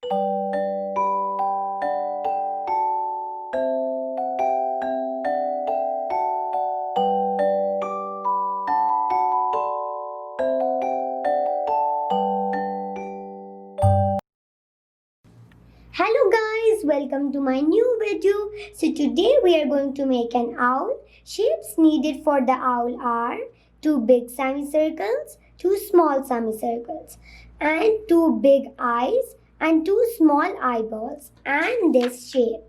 Hello guys, welcome to my new video. So today we are going to make an owl. Shapes needed for the owl are two big semicircles, two small semicircles, and two big eyes and two small eyeballs and this shape.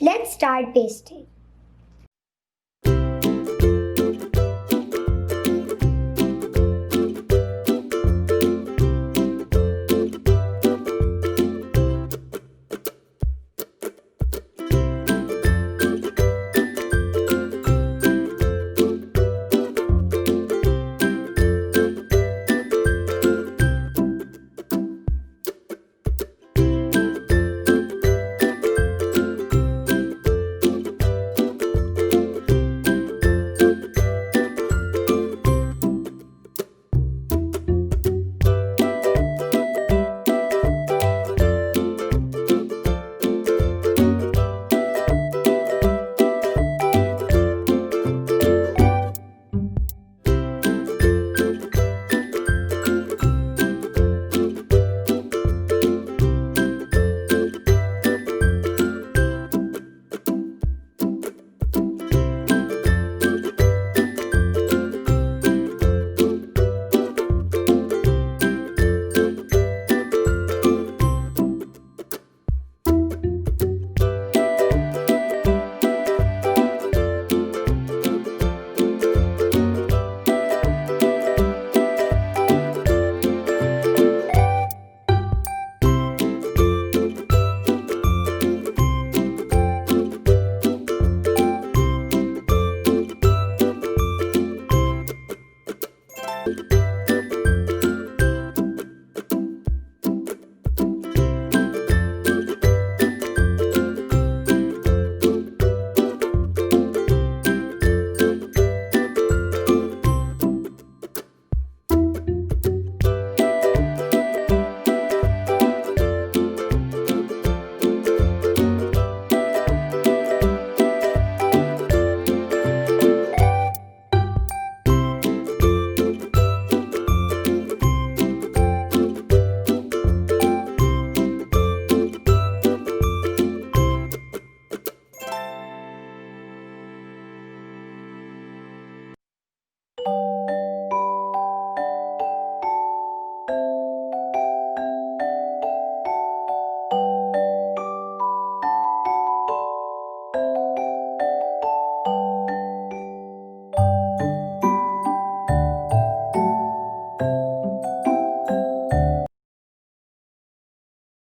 Let's start pasting.